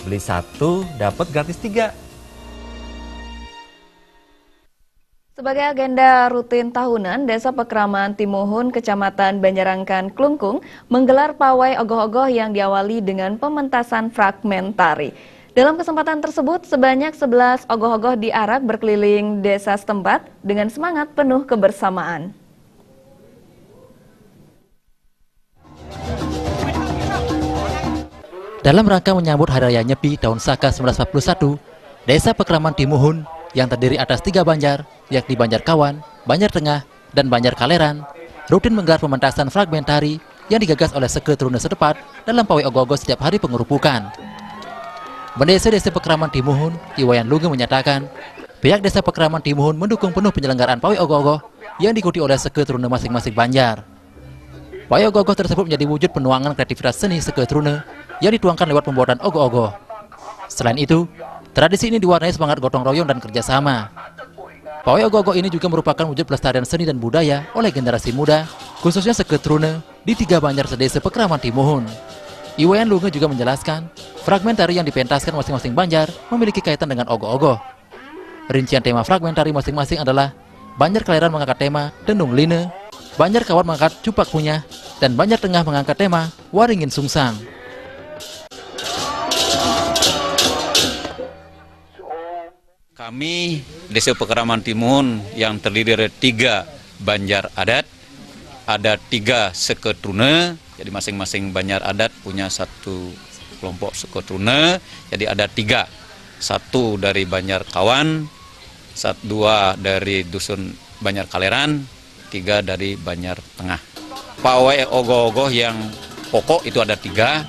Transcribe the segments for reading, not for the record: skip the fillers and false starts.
beli satu dapat gratis 3. Sebagai agenda rutin tahunan, Desa Pekraman Timuhun, Kecamatan Banjarangkan, Klungkung, menggelar pawai ogoh-ogoh yang diawali dengan pementasan fragmen tari. Dalam kesempatan tersebut, sebanyak 11 ogoh-ogoh diarak berkeliling desa setempat dengan semangat penuh kebersamaan. Dalam rangka menyambut Hari Raya Nyepi tahun Saka 1941, Desa Pekraman Timuhun yang terdiri atas 3 banjar, yakni Banjar Kawan, Banjar Tengah, dan Banjar Kaleran, rutin menggelar pementasan fragmen tari yang digagas oleh Seke Trune setempat dalam pawai ogoh-ogoh setiap hari pengerupukan. Pendesa Desa Pekraman Timuhun, Iwayan Lunge menyatakan, pihak Desa Pekraman Timuhun mendukung penuh penyelenggaraan pawai ogoh-ogoh yang diikuti oleh Seke Trune masing-masing banjar. Pawai ogoh-ogoh tersebut menjadi wujud penuangan kreativitas seni Seke Trune yang dituangkan lewat pembuatan ogoh-ogoh. Selain itu, tradisi ini diwarnai semangat gotong royong dan kerjasama. Pawai ogoh-ogoh ini juga merupakan wujud pelestarian seni dan budaya oleh generasi muda, khususnya Seke Trune di 3 banjar sedesa Pekraman Timuhun. Iwayan Lunge juga menjelaskan, fragmen tari yang dipentaskan masing-masing banjar memiliki kaitan dengan ogoh-ogoh. Rincian tema fragmen tari masing-masing adalah Banjar Kaleran mengangkat tema Denung Line, Banjar Kawan mengangkat Cupak Punyah, dan Banjar Tengah mengangkat tema Waringin Sungsang. Kami Desa Pekraman Timuhun yang terdiri dari 3 banjar adat, ada 3 Seke Trune, jadi masing-masing banjar adat punya 1 kelompok Seke Trune, jadi ada 3, 1 dari Banjar Kawan, 2 dari Dusun Banjar Kaleran, 3 dari Banjar Tengah. Pawai ogoh-ogoh yang pokok itu ada 3,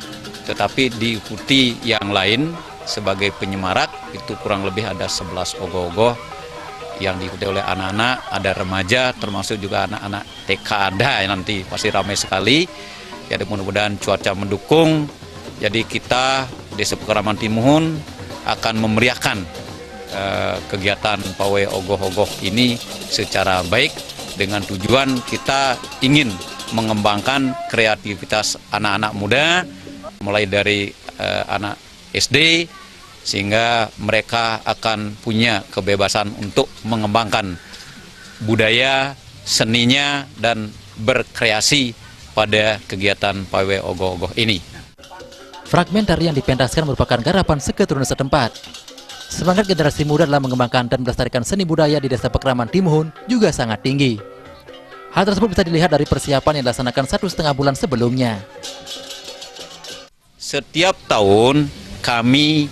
tetapi diikuti yang lain sebagai penyemarak, itu kurang lebih ada 11 ogoh-ogoh yang diikuti oleh anak-anak, ada remaja, termasuk juga anak-anak TK ada, nanti pasti ramai sekali. Jadi mudah-mudahan cuaca mendukung, jadi kita Desa Pekraman Timuhun akan memeriahkan kegiatan pawai ogoh-ogoh ini secara baik dengan tujuan kita ingin mengembangkan kreativitas anak-anak muda, mulai dari anak SD, sehingga mereka akan punya kebebasan untuk mengembangkan budaya, seninya, dan berkreasi pada kegiatan pawai ogoh-ogoh ini. Fragmen tari yang dipentaskan merupakan garapan Seke Trune setempat. Semangat generasi muda dalam mengembangkan dan melestarikan seni budaya di Desa Pekraman Timuhun juga sangat tinggi. Hal tersebut bisa dilihat dari persiapan yang dilaksanakan 1,5 bulan sebelumnya. Setiap tahun kami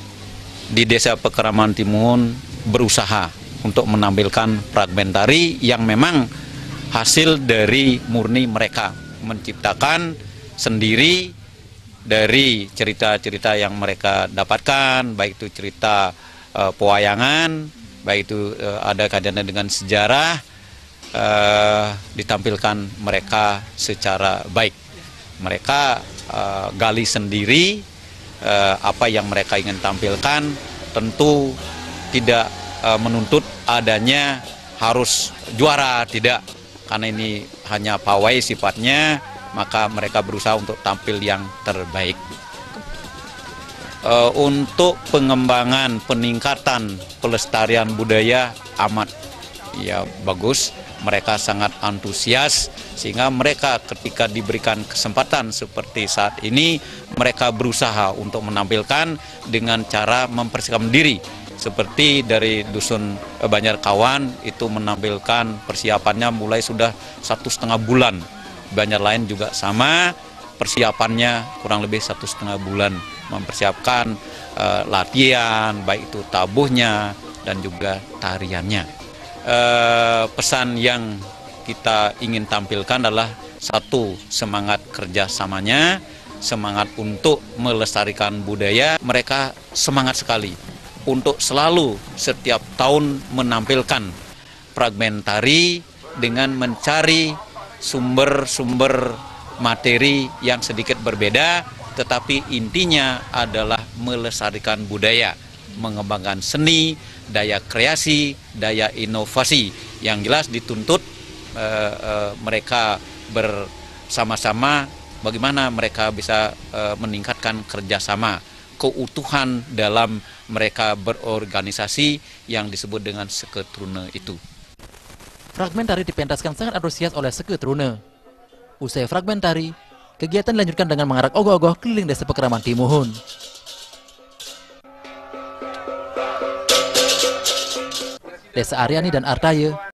di Desa Pekraman Timuhun berusaha untuk menampilkan fragmen tari yang memang hasil dari murni mereka menciptakan sendiri dari cerita-cerita yang mereka dapatkan, baik itu cerita pewayangan, baik itu ada kaitannya dengan sejarah, ditampilkan mereka secara baik. Mereka gali sendiri apa yang mereka ingin tampilkan, tentu tidak menuntut adanya harus juara, tidak, karena ini hanya pawai sifatnya, maka mereka berusaha untuk tampil yang terbaik. Untuk pengembangan, peningkatan pelestarian budaya amat ya bagus, mereka sangat antusias, sehingga mereka ketika diberikan kesempatan seperti saat ini, mereka berusaha untuk menampilkan dengan cara mempersiapkan diri. Seperti dari Dusun Banjar Kawan itu menampilkan persiapannya mulai sudah 1,5 bulan. Banjar lain juga sama, persiapannya kurang lebih 1,5 bulan. Mempersiapkan latihan, baik itu tabuhnya dan juga tariannya. Pesan yang kita ingin tampilkan adalah 1, semangat kerjasamanya, semangat untuk melestarikan budaya. Mereka semangat sekali untuk selalu setiap tahun menampilkan fragmen tari dengan mencari sumber-sumber materi yang sedikit berbeda, tetapi intinya adalah melestarikan budaya, mengembangkan seni, daya kreasi, daya inovasi. Yang jelas dituntut mereka bersama-sama bagaimana mereka bisa meningkatkan kerjasama, keutuhan dalam mereka berorganisasi yang disebut dengan Seke Trune itu. Fragmen tari dipentaskan sangat antusias oleh Seke Trune. Usai fragmen tari, kegiatan dilanjutkan dengan mengarak ogoh-ogoh keliling desa Pekraman Timuhun. Desa Aryani dan Artaye